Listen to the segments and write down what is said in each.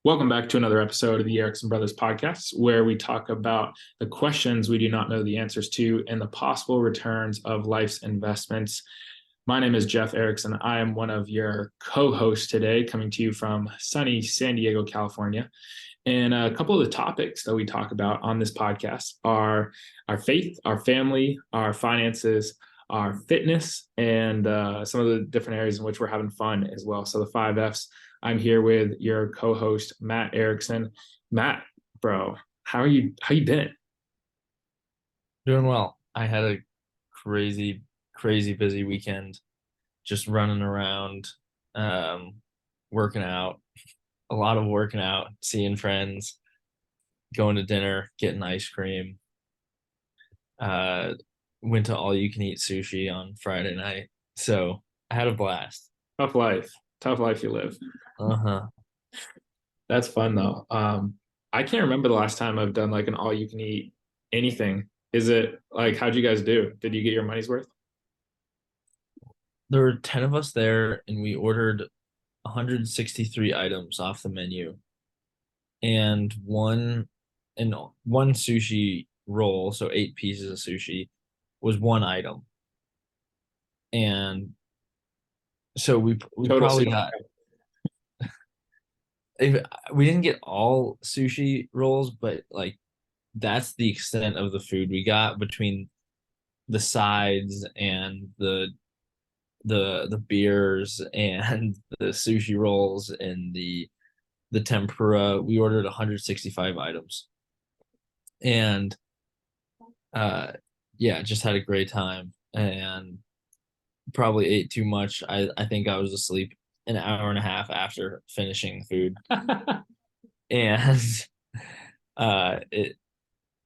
Welcome back to another episode of the Erickson Brothers Podcast, where we talk about the questions we do not know the answers to and the possible returns of life's investments. My name is Jeff Erickson. I am one of your co-hosts today, coming to you from sunny San Diego, California. And a couple of the topics that we talk about on this podcast are our faith, our family, our finances, our fitness, and some of the different areas in which we're having fun as well. So the 5Fs. I'm here with your co-host, Matt Erickson. Matt, bro, how you been? Doing well. I had a crazy, crazy busy weekend, just running around, working out, a lot of working out, seeing friends, going to dinner, getting ice cream. Went to all you can eat sushi on Friday night. So I had a blast. Tough life you live. Uh-huh. That's fun though. I can't remember the last time I've done like an all you can eat anything. Is it like, how'd you guys do? Did you get your money's worth? There were 10 of us there, and we ordered 163 items off the menu. And one sushi roll, so 8 pieces of sushi, was one item. And so we Total probably sale. got if we didn't get all sushi rolls, but like that's the extent of the food we got between the sides and the beers and the sushi rolls and the tempura. We ordered 165 items. And yeah, just had a great time and probably ate too much. I think I was asleep an hour and a half after finishing the food. And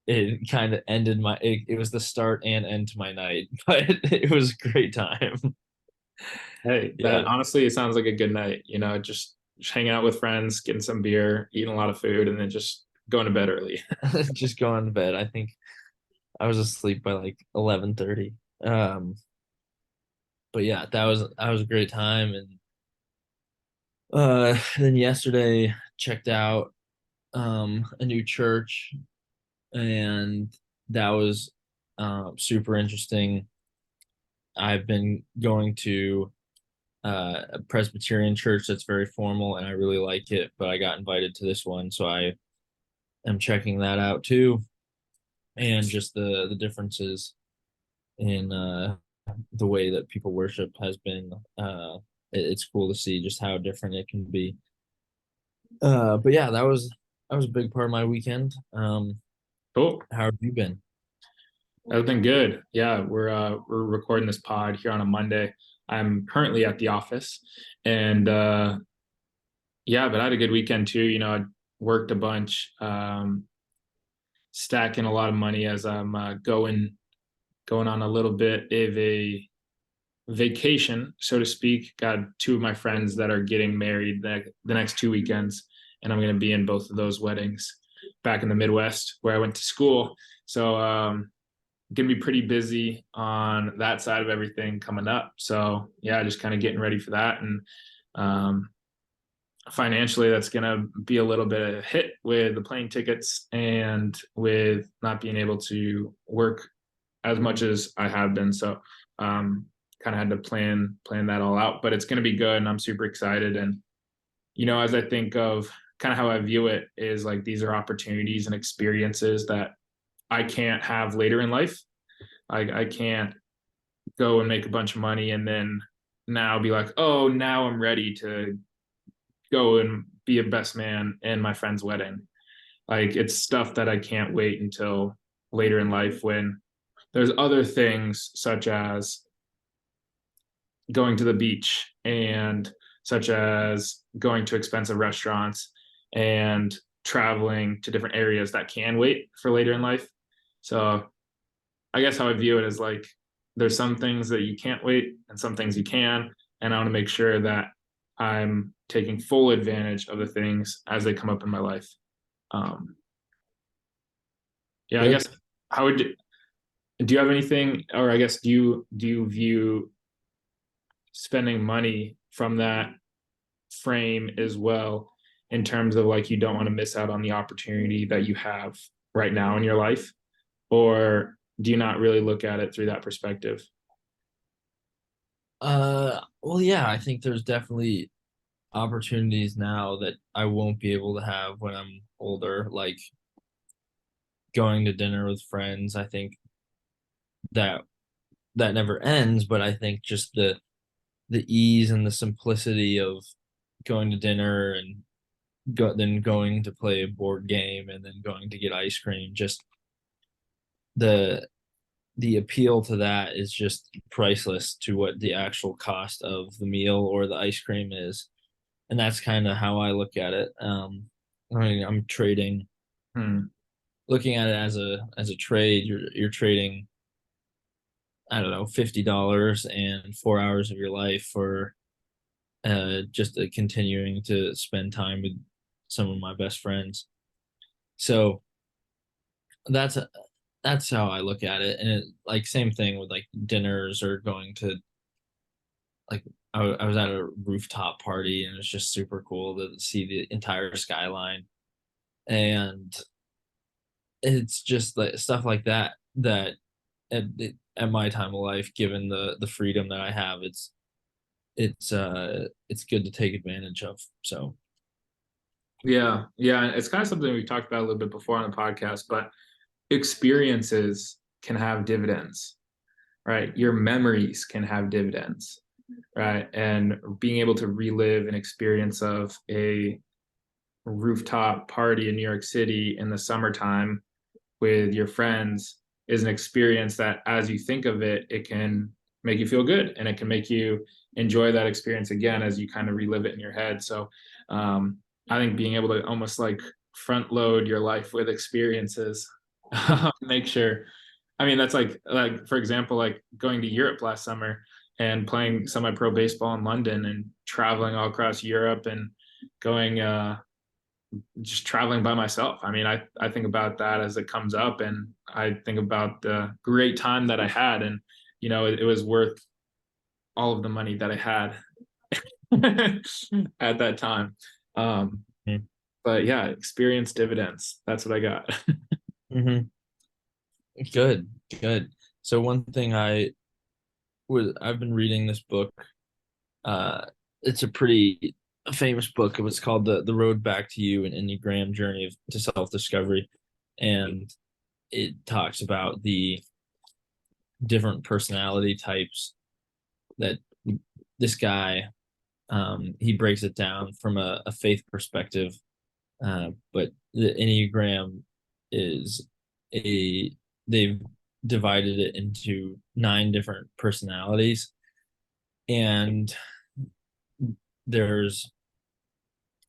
it kind of ended it was the start and end to my night, but it was a great time. Hey, that Yeah. honestly, it sounds like a good night. Just hanging out with friends, getting some beer, eating a lot of food, and then just going to bed early. Just going to bed. I think I was asleep by like 11:30. But yeah, that was a great time. And then yesterday checked out a new church, and that was super interesting. I've been going to a Presbyterian church that's very formal, and I really like it, but I got invited to this one, so I am checking that out too. And just the differences in the way that people worship has been it's cool to see just how different it can be. But yeah, that was a big part of my weekend. Cool. How have you been? That's been good. Yeah, we're recording this pod here on a Monday. I'm currently at the office, and yeah, but I had a good weekend too. I worked a bunch, stacking a lot of money as I'm going on a little bit of a vacation, so to speak. Got two of my friends that are getting married the next 2 weekends, and I'm going to be in both of those weddings back in the Midwest where I went to school. So going to be pretty busy on that side of everything coming up. So yeah, just kind of getting ready for that. And financially, that's going to be a little bit of a hit with the plane tickets and with not being able to work as much as I have been. So kind of had to plan that all out, but it's going to be good. And I'm super excited. And, as I think of kind of how I view it is like, these are opportunities and experiences that I can't have later in life. I can't go and make a bunch of money and then now be like, oh, now I'm ready to go and be a best man in my friend's wedding. Like, it's stuff that I can't wait until later in life, when there's other things such as going to the beach and such as going to expensive restaurants and traveling to different areas that can wait for later in life. So I guess how I view it is like, there's some things that you can't wait and some things you can. And I want to make sure that I'm taking full advantage of the things as they come up in my life. Um, yeah, I guess, Good. how would do you have anything, or I guess, do you view spending money from that frame as well in terms of like you don't want to miss out on the opportunity that you have right now in your life? Or do you not really look at it through that perspective? Well, yeah, I think there's definitely opportunities now that I won't be able to have when I'm older, like going to dinner with friends. I think that that never ends, but I think just the ease and the simplicity of going to dinner and then going to play a board game and then going to get ice cream, just the the appeal to that is just priceless to what the actual cost of the meal or the ice cream is. And that's kind of how I look at it. I mean, I'm trading, Hmm. looking at it as a trade. You're trading, I don't know, $50 and 4 hours of your life for just continuing to spend time with some of my best friends. So that's that's how I look at it. And like same thing with like dinners or going to like I was at a rooftop party and it was just super cool to see the entire skyline. And it's just like stuff like that that at my time of life, given the freedom that I have, it's good to take advantage of. So Yeah, yeah, it's kind of something we talked about a little bit before on the podcast, but experiences can have dividends, right? Your memories can have dividends, right? And being able to relive an experience of a rooftop party in New York City in the summertime with your friends is an experience that, as you think of it, it can make you feel good and it can make you enjoy that experience again as you kind of relive it in your head. So, I think being able to almost like front load your life with experiences, make sure. I mean, that's like for example, like going to Europe last summer and playing semi-pro baseball in London and traveling all across Europe and going just traveling by myself. I mean, I think about that as it comes up, and I think about the great time that I had, and it was worth all of the money that I had at that time. Um, but yeah, experience dividends. That's what I got. mhm. Good, good. So one thing I've been reading this book. Uh, it's a pretty famous book. It was called the Road Back to You: An Enneagram Journey to Self Discovery, and it talks about the different personality types that this guy he breaks it down from a faith perspective. But the Enneagram is a they've divided it into 9 different personalities, and there's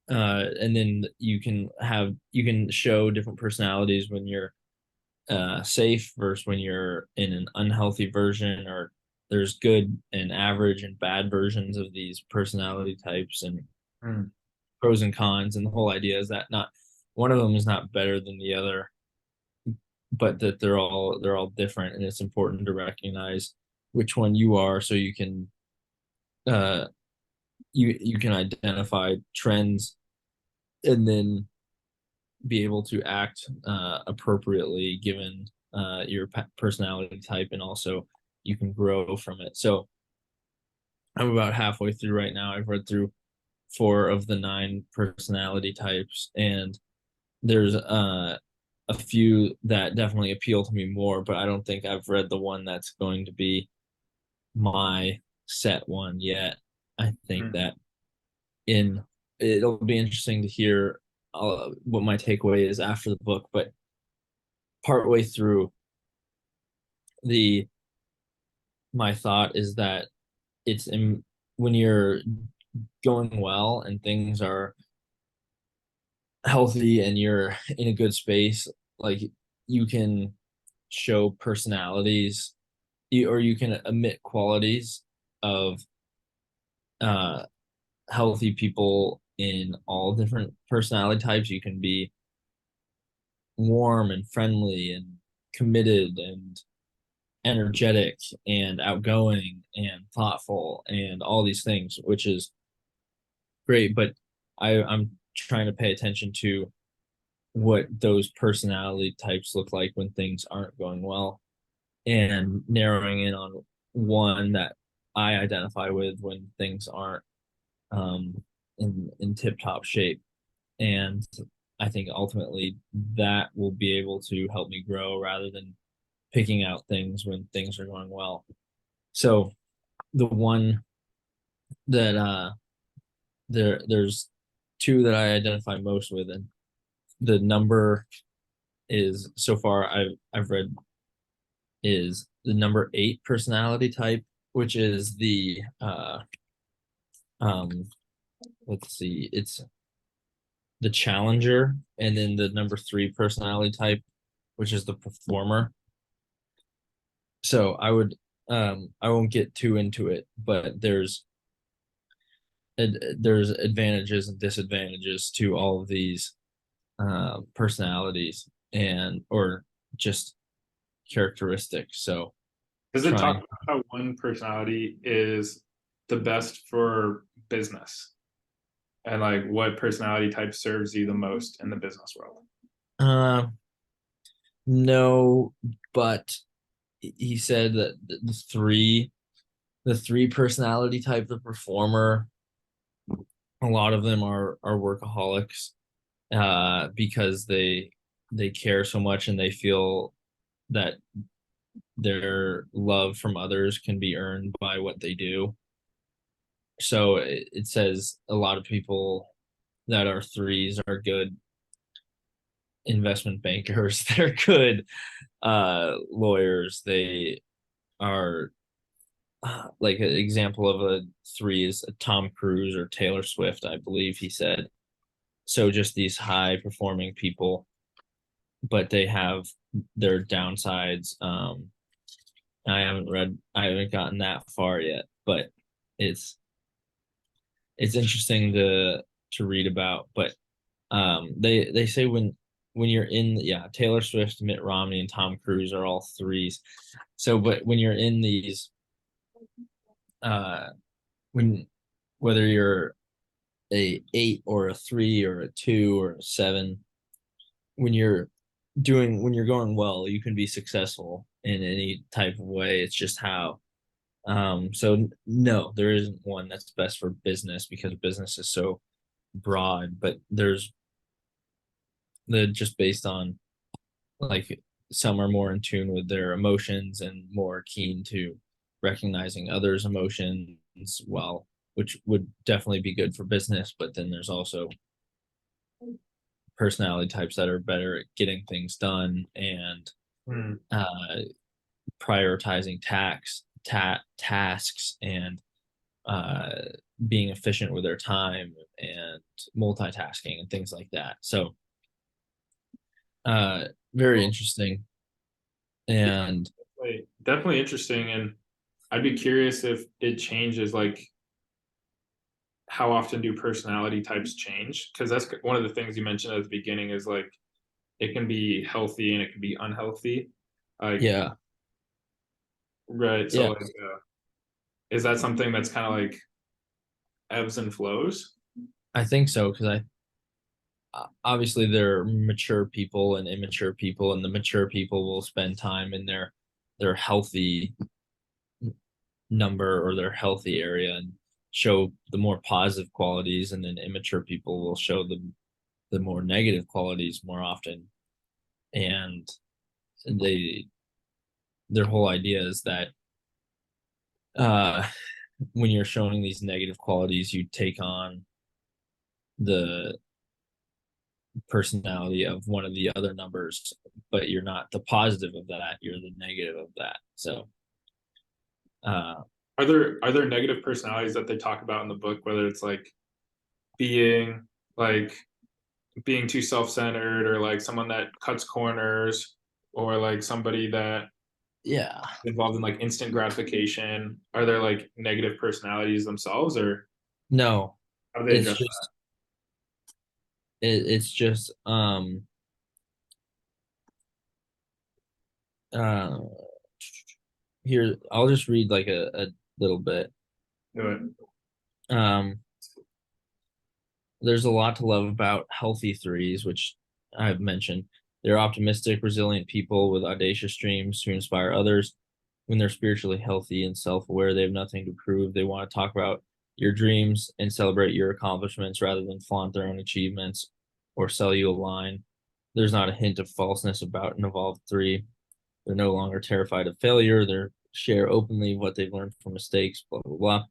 and then you can show different personalities when you're safe versus when you're in an unhealthy version, or there's good and average and bad versions of these personality types, and Mm, pros and cons. And the whole idea is that not one of them is not better than the other, but that they're all different, and it's important to recognize which one you are so you can uh you can identify trends and then be able to act appropriately given your personality type, and also you can grow from it. So I'm about halfway through right now. I've read through 4 of the 9 personality types, and there's a few that definitely appeal to me more, but I don't think I've read the one that's going to be my set one yet. I think mm. that in it'll be interesting to hear what my takeaway is after the book, but partway through the my thought is that when you're going well and things are healthy and you're in a good space, like you can show personalities, or you can emit qualities of uh healthy people in all different personality types. You can be warm and friendly and committed and energetic and outgoing and thoughtful and all these things, which is great. But I'm trying to pay attention to what those personality types look like when things aren't going well, and narrowing in on one that I identify with when things aren't in tip top shape. And I think ultimately that will be able to help me grow rather than picking out things when things are going well. So the one that there's two that I identify most with, and the number is, so far I've read, is the number 8 personality type, which is the um let's see, it's the challenger, and then the number 3 personality type, which is the performer. So I won't get too into it, but there's advantages and disadvantages to all of these personalities, and or just characteristics. So Does it talk trying, about how one personality is the best for business, and like what personality type serves you the most in the business world? uh no, but he said that the three personality type, the performer, a lot of them are workaholics, because they care so much, and they feel that their love from others can be earned by what they do. So it says a lot of people that are threes are good investment bankers. They're good lawyers. They are, like an example of a three is Tom Cruise or Taylor Swift, I believe he said. So just these high performing people, but they have their downsides. I haven't gotten that far yet, but it's it's interesting to read about. But they say when you're in, yeah, Taylor Swift, Mitt Romney, and Tom Cruise are all threes. So but when you're in these, uh when whether you're a 8 or a 3 or a 2 or a 7, when you're going well, you can be successful in any type of way. It's just how. So no, there isn't one that's best for business, because business is so broad. But there's the just based on, like, some are more in tune with their emotions and more keen to recognizing others' emotions well, which would definitely be good for business. But then there's also personality types that are better at getting things done and Hmm. uh, prioritizing tasks, and uh, being efficient with their time, and multitasking and things like that. So uh, very interesting. Yeah, And definitely interesting. And I'd be curious if it changes, like how often do personality types change? Because that's one of the things you mentioned at the beginning is like it can be healthy and it can be unhealthy. Like, yeah, right. So yeah, like, is that something that's kind of like ebbs and flows? I think so, because obviously there are mature people and immature people, and the mature people will spend time in their healthy number or their healthy area and show the more positive qualities, and then immature people will show the more negative qualities more often. And they their whole idea is that uh when you're showing these negative qualities, you take on the personality of one of the other numbers, but you're not the positive of that, you're the negative of that. So uh Are there negative personalities that they talk about in the book, whether it's like being like being too self-centered, or like someone that cuts corners, or like somebody that yeah, involved in like instant gratification? Are there like negative personalities themselves, or no, how do they it's address just it's just uh here, I'll just read like a little bit. that? um there's a lot to love about healthy threes, which I've mentioned. They're optimistic, resilient people with audacious dreams to inspire others. When they're spiritually healthy and self-aware, they have nothing to prove. They want to talk about your dreams and celebrate your accomplishments rather than flaunt their own achievements or sell you a line. There's not a hint of falseness about an evolved three. They're no longer terrified of failure. They share openly what they've learned from mistakes, blah, blah, blah.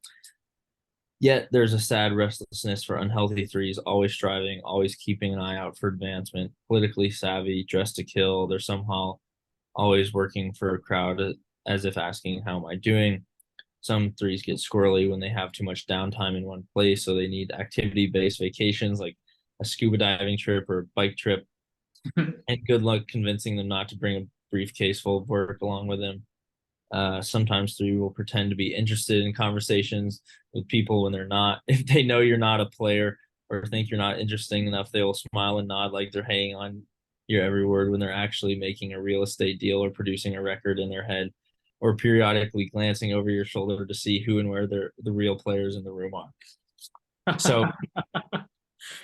Yet there's a sad restlessness for unhealthy threes, always striving, always keeping an eye out for advancement, politically savvy, dressed to kill. They're somehow always working for a crowd as if asking, how am I doing? Some threes get squirrely when they have too much downtime in one place, so they need activity-based vacations like a scuba diving trip or a bike trip. And good luck convincing them not to bring a briefcase full of work along with them. Sometimes three will pretend to be interested in conversations with people when they're not. If they know you're not a player or think you're not interesting enough, they will smile and nod like they're hanging on your every word when they're actually making a real estate deal or producing a record in their head, or periodically glancing over your shoulder to see who and where the real players in the room are. So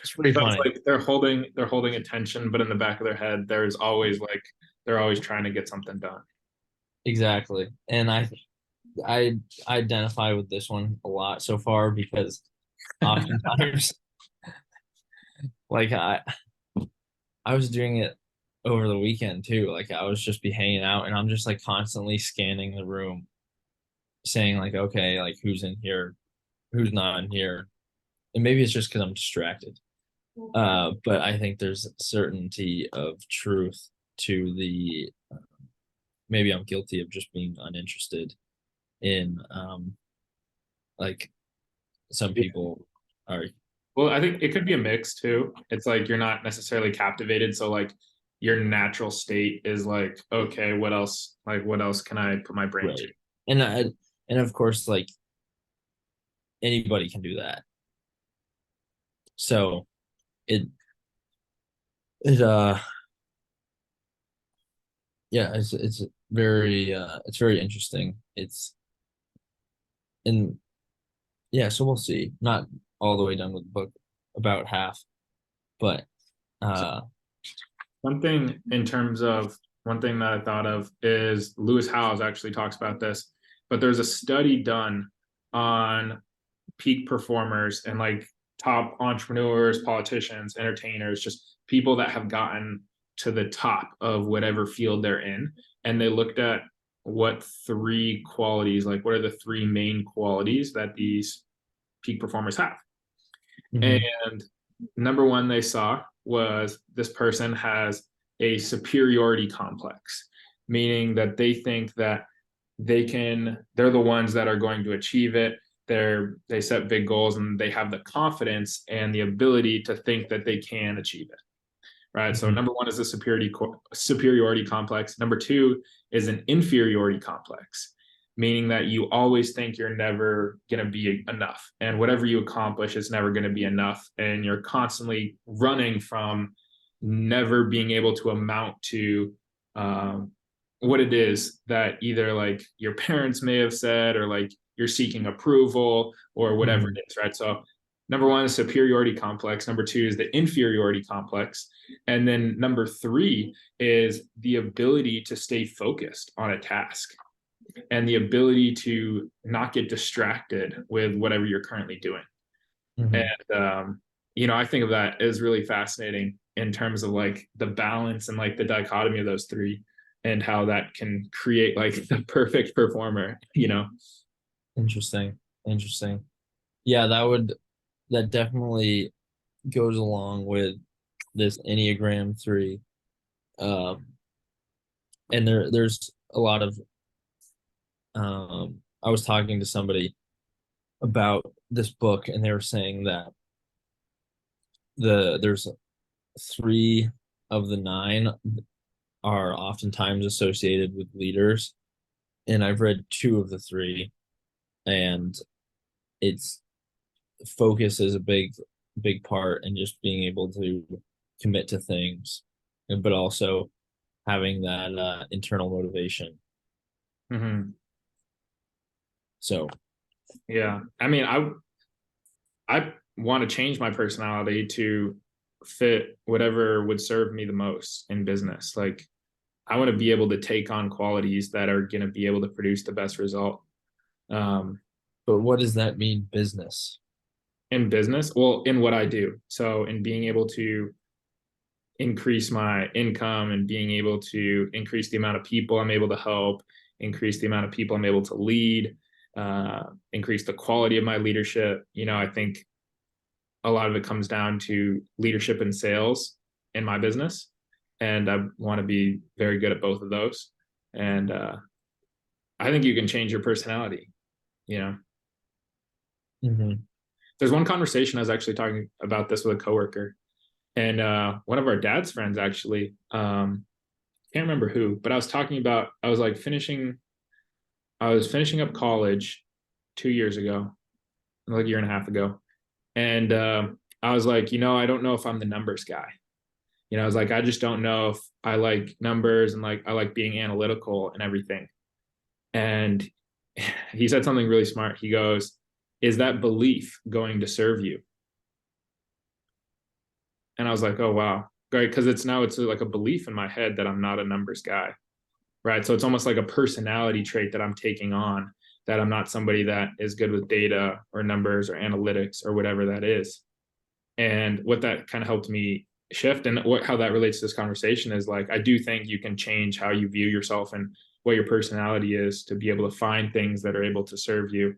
it's pretty So it's funny. like they're holding attention, but in the back of their head, there's always like they're always trying to get something done. Exactly. And I identify with this one a lot so far because oftentimes like I was doing it over the weekend too. Like I was just be hanging out and I'm just like constantly scanning the room, saying like, okay, like who's in here, who's not in here. And maybe it's just because I'm distracted. But I think there's certainty of truth to the maybe I'm guilty of just being uninterested in like some people are. Well, I think it could be a mix too. It's like you're not necessarily captivated, so like your natural state is like, okay, what else? Like, what else can I put my brain to? Right. And of course like anybody can do that. So it it yeah, it's very interesting. It's and yeah, so we'll see. Not all the way done with the book, about half, but uh Something in terms of one thing that I thought of is Lewis Howes actually talks about this, but there's a study done on peak performers and like top entrepreneurs, politicians, entertainers, just people that have gotten to the top of whatever field they're in. And they looked at what three qualities, like what are the three main qualities that these peak performers have. mhm, And number one they saw was this person has a superiority complex, meaning that they think that they're the ones that are going to achieve it. They set big goals and they have the confidence and the ability to think that they can achieve it. Right. So mhm, number one is a superiority complex. Number two is an inferiority complex, meaning that you always think you're never going to be enough. And whatever you accomplish is never going to be enough. And you're constantly running from never being able to amount to what it is that either like your parents may have said or like you're seeking approval or whatever mhm, it is. Right. So number one is superiority complex. Number two is the inferiority complex. And then number three is the ability to stay focused on a task and the ability to not get distracted with whatever you're currently doing. mhm. And, I think of that as really fascinating in terms of like the balance and like the dichotomy of those three and how that can create like the perfect performer. Interesting. Interesting. Yeah, that definitely goes along with this Enneagram 3. Um, and there's a lot of I was talking to somebody about this book and they were saying that there's three of the nine are oftentimes associated with leaders. And I've read two of the three, and it's focus is a big part and just being able to commit to things, but also having that internal motivation. Mm-hmm. So Yeah. I mean, I want to change my personality to fit whatever would serve me the most in business. Like, I want to be able to take on qualities that are going to be able to produce the best result. But what does that mean, business? In business, well, in what I do. So in being able to increase my income and being able to increase the amount of people I'm able to help, increase the amount of people I'm able to lead, increase the quality of my leadership. I think a lot of it comes down to leadership and sales in my business. And I want to be very good at both of those. And I think you can change your personality. Mm-hmm. There's one conversation I was actually talking about this with a coworker, and one of our dad's friends actually, can't remember who, but I was finishing up college 2 years ago, like a year and a half ago. And I was like, I don't know if I'm the numbers guy. I was like, I just don't know if I like numbers, and like I like being analytical and everything. And he said something really smart. He goes, "Is that belief going to serve you?" And I was like, "Oh, wow." Right. Because it's like a belief in my head that I'm not a numbers guy. Right. So it's almost like a personality trait that I'm taking on, that I'm not somebody that is good with data or numbers or analytics or whatever that is. And what that kind of helped me shift, and how that relates to this conversation, is like, I do think you can change how you view yourself and what your personality is to be able to find things that are able to serve you.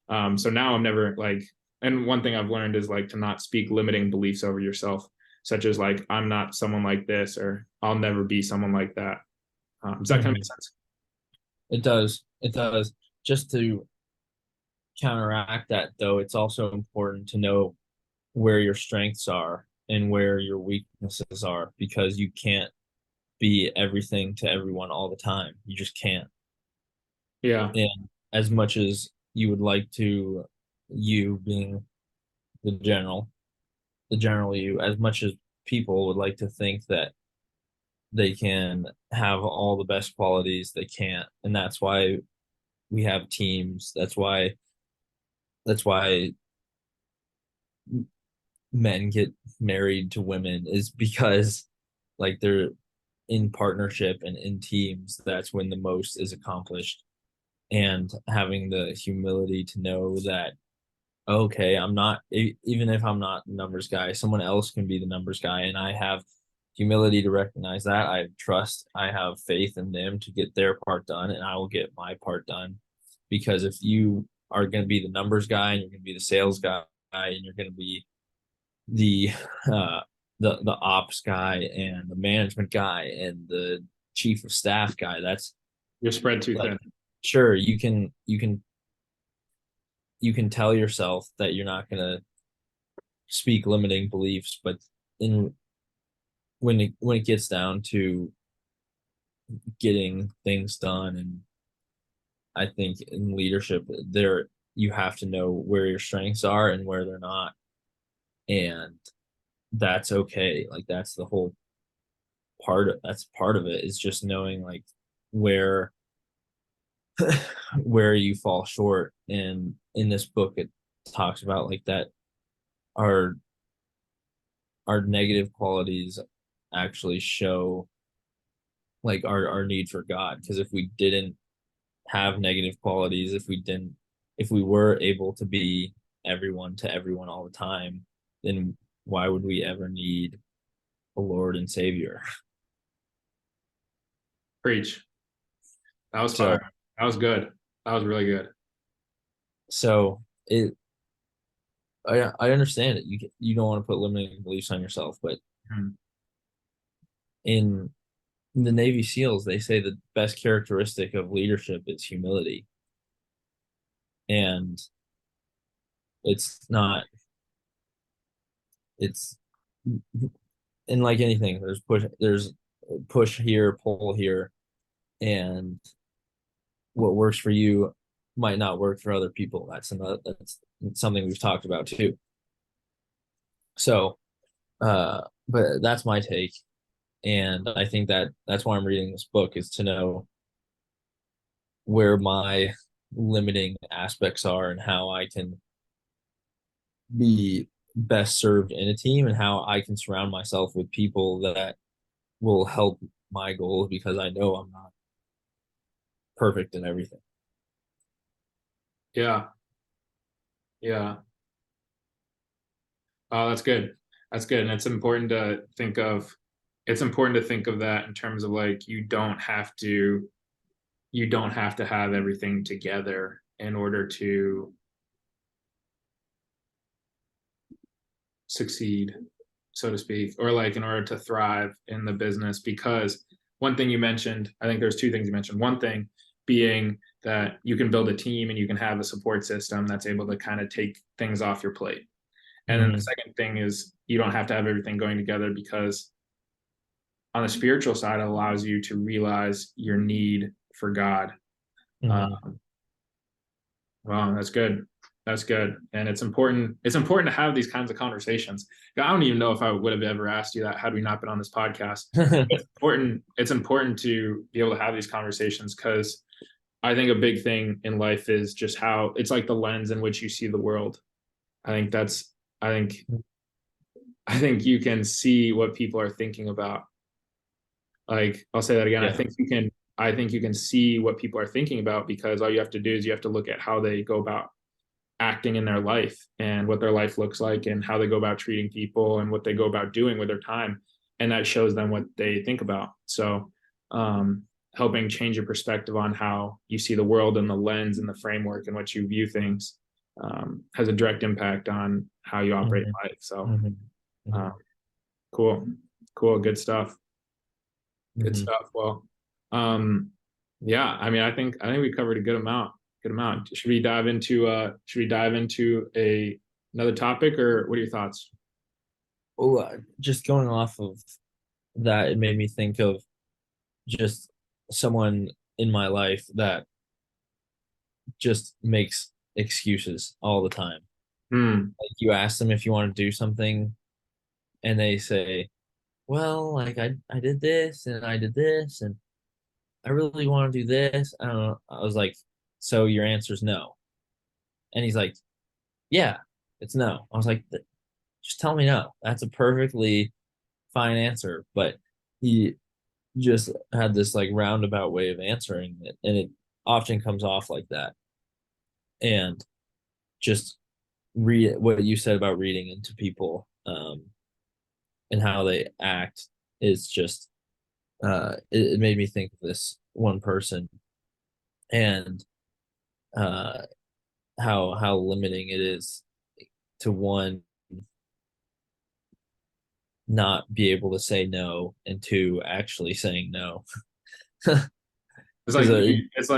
So now I'm never like, and one thing I've learned is like to not speak limiting beliefs over yourself, such as like, I'm not someone like this, or I'll never be someone like that. Does that kind of make sense? It does. It does. Just to counteract that, though, it's also important to know where your strengths are and where your weaknesses are, because you can't be everything to everyone all the time. You just can't. Yeah. And as much as you would like to, you being the general you, as much as people would like to think that they can have all the best qualities, they can't. And that's why we have teams. That's why men get married to women, is because like they're in partnership and in teams. That's when the most is accomplished. And having the humility to know that, okay, I'm not, even if I'm not the numbers guy, someone else can be the numbers guy. And I have humility to recognize that. I trust, I have faith in them to get their part done, and I will get my part done. Because if you are going to be the numbers guy, and you're going to be the sales guy, and you're going to be the uh the ops guy and the management guy and the chief of staff guy, that's You're spread too like, thin. sure, you can tell yourself that you're not going to speak limiting beliefs, but in when it gets down to getting things done, and I think in leadership, there you have to know where your strengths are and where they're not. And that's okay. Like that's the whole that's part of it, is just knowing like where where you fall short. And in this book it talks about like that our negative qualities actually show like our need for God. Because if we didn't have negative qualities, if we were able to be everyone to everyone all the time, then why would we ever need a Lord and Savior? Preach. That was So fire. That was good. That was really good. so it I understand it. You don't want to put limiting beliefs on yourself, but Mhm. in the Navy SEALs, they say the best characteristic of leadership is humility. And it's not, it's, and like anything, there's push here, pull here, and what works for you might not work for other people. That's something we've talked about too. So, but that's my take. And I think that that's why I'm reading this book, is to know where my limiting aspects are and how I can be best served in a team and how I can surround myself with people that will help my goals because I know I'm not perfect in everything. Yeah. Yeah. Oh, that's good. That's good. And it's important to think of that in terms of like you don't have to have everything together in order to succeed, so to speak, or like in order to thrive in the business. Because one thing you mentioned, I think there's two things you mentioned. One thing being that you can build a team and you can have a support system that's able to kind of take things off your plate. And then the second thing is you don't have to have everything going together, because on the spiritual side, it allows you to realize your need for God. Um, wow, that's good. That's good. And it's important. It's important to have these kinds of conversations. I don't even know if I would have ever asked you that had we not been on this podcast. It's important. It's important to be able to have these conversations, because I think a big thing in life is just how it's like the lens in which you see the world. I think that's, I think, I think you can see what people are thinking about. Like, I'll say that again. Yeah. I think you can see what people are thinking about, because all you have to do is you have to look at how they go about acting in their life and what their life looks like and how they go about treating people and what they go about doing with their time. And that shows them what they think about. So, helping change your perspective on how you see the world and the lens and the framework in which you view things, has a direct impact on how you operate life. So, cool, cool, good stuff. Good stuff. Well, yeah, I mean, I think we covered a good amount. Good amount. Should we dive into another topic, or what are your thoughts? Oh, just going off of that, it made me think of just someone in my life that just makes excuses all the time. Like, you ask them if you want to do something, and they say, well, like I did this and I did this and I really want to do this. I don't know. I was like, so your answer is no. And he's like, yeah, it's no. I was like, just tell me no. That's a perfectly fine answer. But he just had this like roundabout way of answering it. And it often comes off like that. And just read what you said about reading into people, and how they act is just, it made me think of this one person, and how limiting it is to one, not be able to say no, and two, actually saying no. It's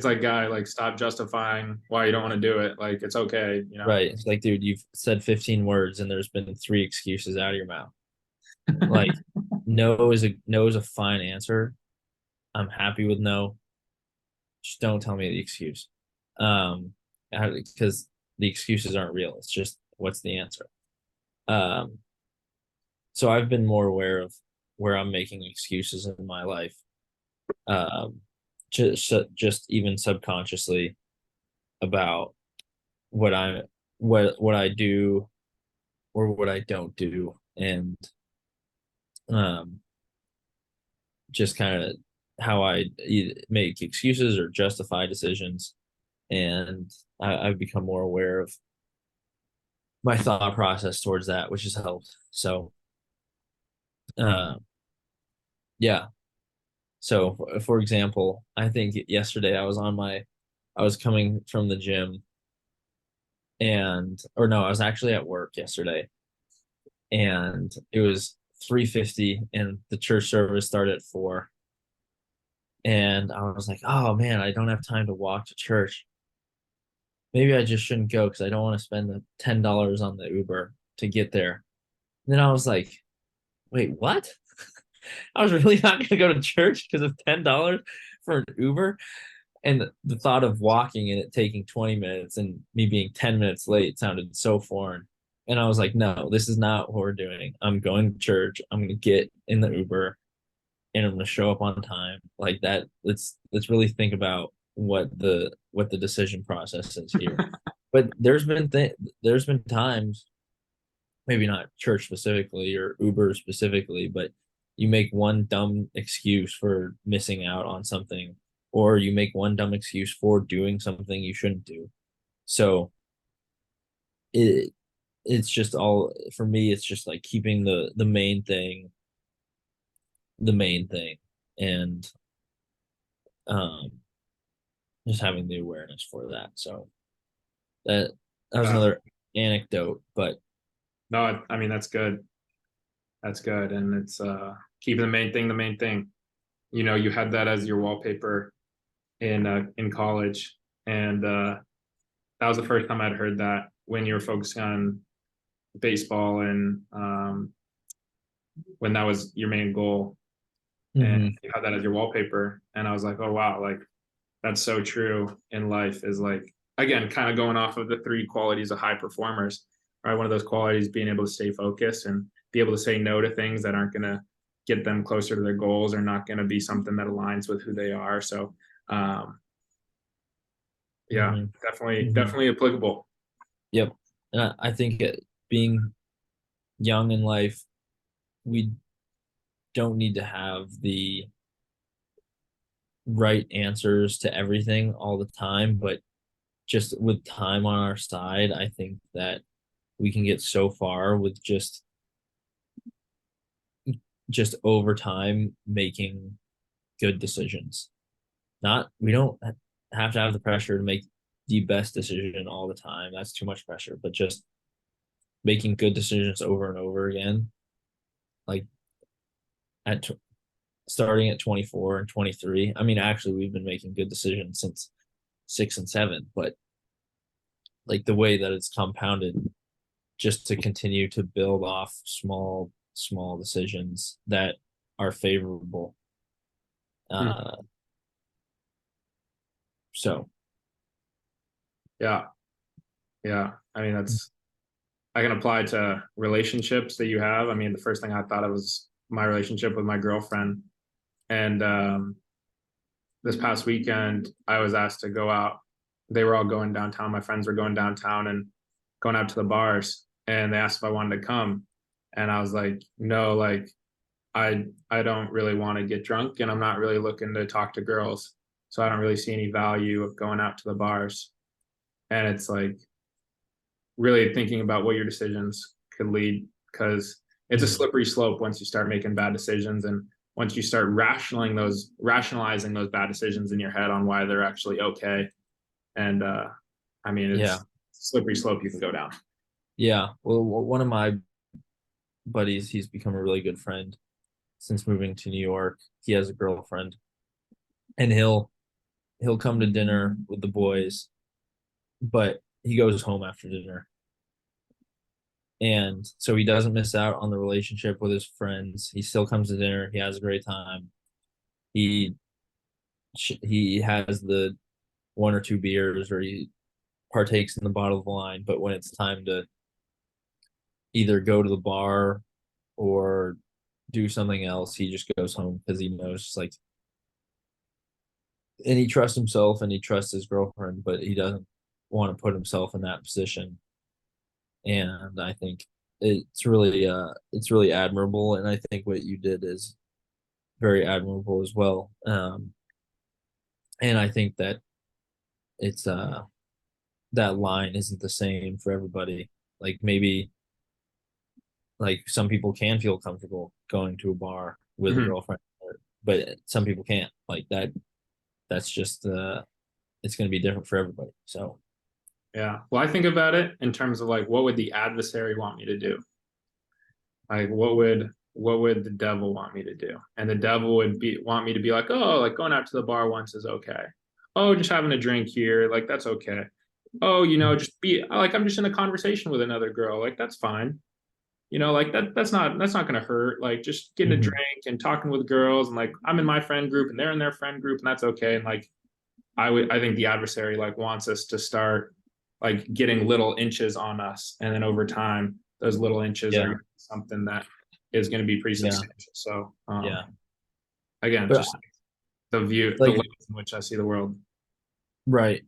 like guy, like, stop justifying why you don't want to do it. Like, it's okay, you know. Right, it's like, dude, you've said 15 words and there's been 3 excuses out of your mouth. Like, no is a fine answer. I'm happy with no. Just don't tell me the excuse, because the excuses aren't real. It's just, what's the answer? So I've been more aware of where I'm making excuses in my life, just even subconsciously, about what I do or what I don't do, and just kind of how I either make excuses or justify decisions. And I've become more aware of my thought process towards that, which has helped. So, yeah. So, for example, I think yesterday I was coming from the gym, or no, I was actually at work yesterday, and it was 3:50 and the church service started at 4. And I was like, oh man, I don't have time to walk to church. Maybe I just shouldn't go because I don't want to spend the $10 on the Uber to get there. And then I was like, wait, what? I was really not going to go to church because of $10 for an Uber. And the thought of walking and it taking 20 minutes and me being 10 minutes late sounded so foreign. And I was like, no, this is not what we're doing. I'm going to church. I'm going to get in the Uber and I'm going to show up on time. Like that. Let's really think about what the decision process is here. But there's been times maybe not church specifically or Uber specifically, but you make one dumb excuse for missing out on something, or you make one dumb excuse for doing something you shouldn't do. So it it's just all for me, it's just like keeping the main thing the main thing, and um just having the awareness for that. So that was Yeah. another anecdote, but No, I mean, that's good. That's good. And it's keeping the main thing the main thing. You know, you had that as your wallpaper in college. And that was the first time I'd heard that, when you were focusing on baseball, and when that was your main goal, and mhm, you had that as your wallpaper. And I was like, oh wow, like that's so true in life. Is like, again, kind of going off of the three qualities of high performers, right? One of those qualities being able to stay focused and be able to say no to things that aren't going to get them closer to their goals, or not going to be something that aligns with who they are. So um yeah, mhm, definitely mhm. definitely applicable. Yep. And I think being young in life, we don't need to have the right answers to everything all the time, but just with time on our side, I think that we can get so far with just over time making good decisions. Not we don't have to have the pressure to make the best decision all the time. That's too much pressure, but just making good decisions over and over again, like at starting at 24 and 23. I mean, actually, we've been making good decisions since 6 and 7, but like the way that it's compounded, just to continue to build off small decisions that are favorable. Hmm. Uh, so Yeah, yeah. I mean, that's, I can apply to relationships that you have. I mean, the first thing I thought of was my relationship with my girlfriend. And this past weekend, I was asked to go out. They were all going downtown. My friends were going downtown and going out to the bars, and they asked if I wanted to come. And I was like, no, like I don't really want to get drunk, and I'm not really looking to talk to girls. So I don't really see any value of going out to the bars. And it's like really thinking about what your decisions could lead, because it's a mhm. slippery slope once you start making bad decisions, and once you start rationalizing those bad decisions in your head on why they're actually okay. And I mean, it's Yeah, a slippery slope you can go down. yeah. Well, one of my buddies, he's become a really good friend since moving to New York. He has a girlfriend, and he'll come to dinner with the boys, but he goes home after dinner. And so he doesn't miss out on the relationship with his friends. He still comes to dinner. He has a great time. He he has the one or two beers, or he partakes in the bottle of wine. But when it's time to either go to the bar or do something else, he just goes home because he knows, like, and he trusts himself and he trusts his girlfriend, but he doesn't want to put himself in that position. And I think it's really admirable, and I think what you did is very admirable as well. And I think that it's that line isn't the same for everybody. Like maybe like some people can feel comfortable going to a bar with a Mm-hmm. girlfriend, but some people can't. Like that's just it's going to be different for everybody. So Yeah. Well, I think about it in terms of like, what would the adversary want me to do? Like, what would the devil want me to do? And the devil would be want me to be like, oh, like going out to the bar once is okay. Oh, just having a drink here, like that's okay. Oh, just be like, I'm just in a conversation with another girl, like that's fine. Like that's not gonna hurt. Like just getting a mhm. drink and talking with girls, and like I'm in my friend group and they're in their friend group, and that's okay. And like I think the adversary like wants us to start like getting little inches on us, and then over time those little inches are Yeah, gonna be something that is going to be pretty yeah, substantial. So yeah. again, But just the like, lens in which I see the world. right,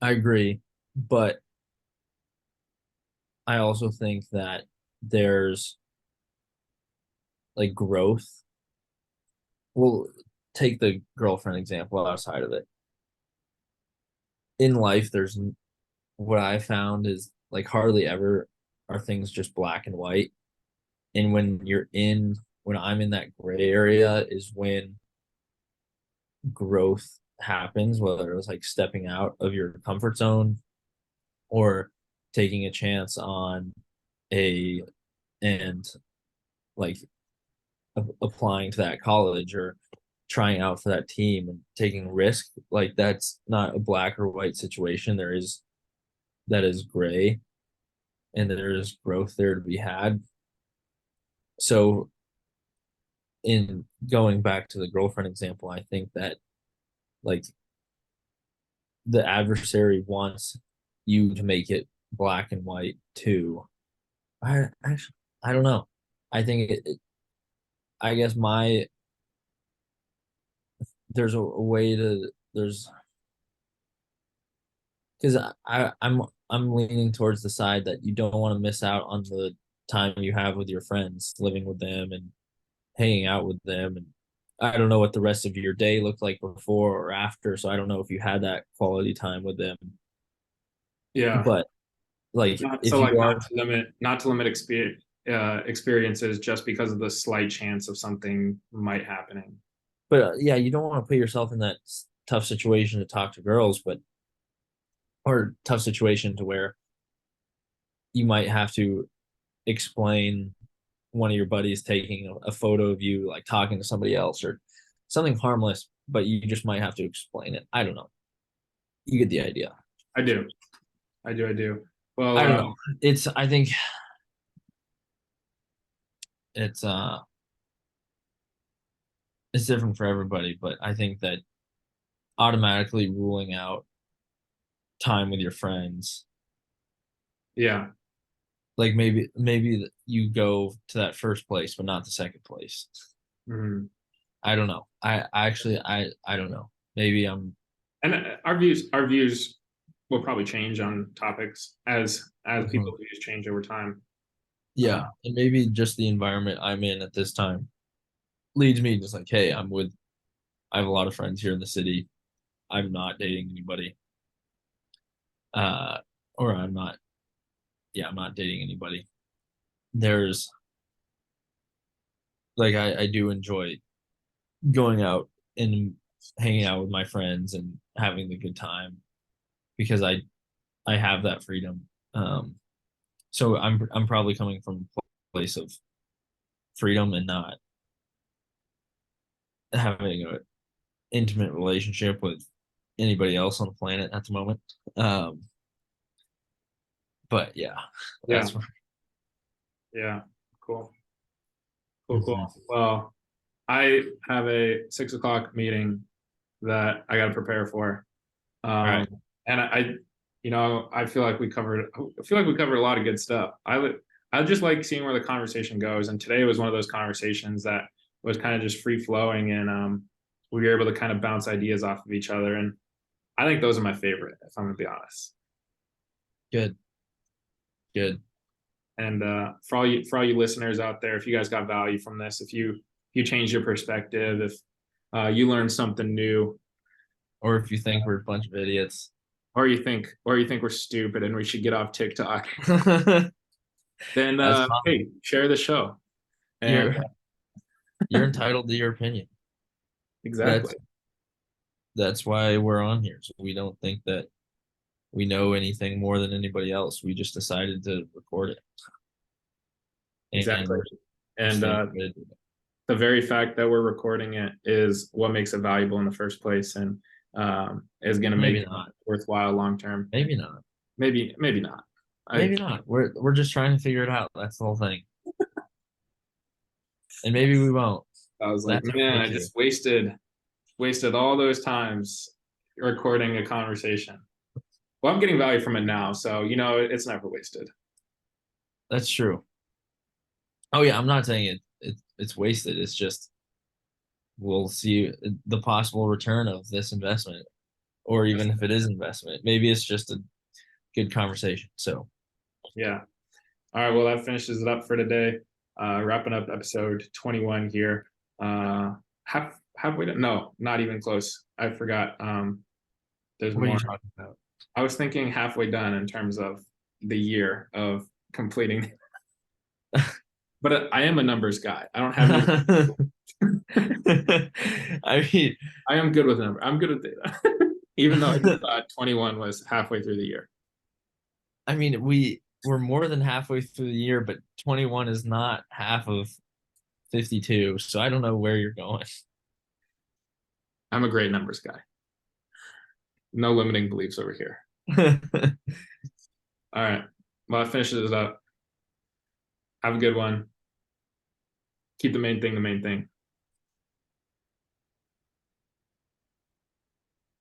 I agree. But I also think that there's like growth. We'll take the girlfriend example outside of it. In life, what I found is like hardly ever are things just black and white. And when I'm in that gray area is when growth happens, whether it was like stepping out of your comfort zone or taking a chance on a and like applying to that college or trying out for that team and taking risk. Like that's not a black or white situation. That is gray, and there is growth there to be had. So in going back to the girlfriend example, I think that like the adversary wants you to make it black and white too. I don't know. I think I guess there's a way to there's because I'm leaning towards the side that you don't want to miss out on the time you have with your friends, living with them and hanging out with them. And I don't know what the rest of your day looked like before or after, so I don't know if you had that quality time with them. Yeah. But like if So like you are, not to limit experiences just because of the slight chance of something might happening. but yeah, you don't want to put yourself in that tough situation to talk to girls, but or tough situation to where you might have to explain one of your buddies taking a photo of you like talking to somebody else or something harmless, but you just might have to explain it. I don't know. You get the idea. I do. I do. Well, I don't know. I think it's it's different for everybody, but I think that automatically ruling out time with your friends, yeah. like maybe you go to that first place but not the second place. Mhm. I don't know. I actually I don't know. Maybe I'm And our views will probably change on topics as Mhm. people's views change over time. Yeah, and maybe just the environment I'm in at this time leads me just like, hey, I have a lot of friends here in the city. I'm not dating anybody. Uh or I'm not dating anybody. There's like I do enjoy going out and hanging out with my friends and having a good time because I have that freedom. So I'm probably coming from a place of freedom and not having an intimate relationship with anybody else on the planet at the moment. Um, but yeah, Yeah. that's Yeah. Cool. Mhm. Well, I have a 6 o'clock meeting that I got to prepare for. All right. And I feel like we covered a lot of good stuff. I just like seeing where the conversation goes. And today was one of those conversations that was kind of just free flowing, and we were able to kind of bounce ideas off of each other. And I think those are my favorite, if I'm gonna be honest. Good. Good. And for all you listeners out there, if you guys got value from this, if you change your perspective, if you learned something new, Or if you think we're a bunch of idiots. or you think we're stupid and we should get off TikTok, That's then fine. hey, share the show. And You're you're entitled to your opinion. exactly, That's that's why we're on here. So we don't think that we know anything more than anybody else. We just decided to record it. And exactly. we're And staying committed to it. the very fact that we're recording it is what makes it valuable in the first place, and is going to make Maybe it not. worthwhile long term. Maybe not. Maybe not. Maybe not. We're just trying to figure it out. That's the whole thing. And maybe we won't. I was like, That's man, okay I too. just wasted all those times recording a conversation. Well, I'm getting value from it now, so it's never wasted. That's true. Oh yeah, I'm not saying it's wasted. It's just we'll see the possible return of this investment, or even if it is investment, maybe it's just a good conversation. So Yeah. All right. Well, that finishes it up for today. Wrapping up episode 21 here. Halfway done? No, not even close. I forgot. There's What are more. you talking about? I was thinking halfway done in terms of the year of completing. But I am a numbers guy. I don't have any. I mean, I am good with numbers. I'm good with data. Even though I thought 21 was halfway through the year. I mean, we're more than halfway through the year, but 21 is not half of 52. So I don't know where you're going. I'm a great numbers guy. No limiting beliefs over here. All right. Well, that finishes it up. Have a good one. Keep the main thing the main thing.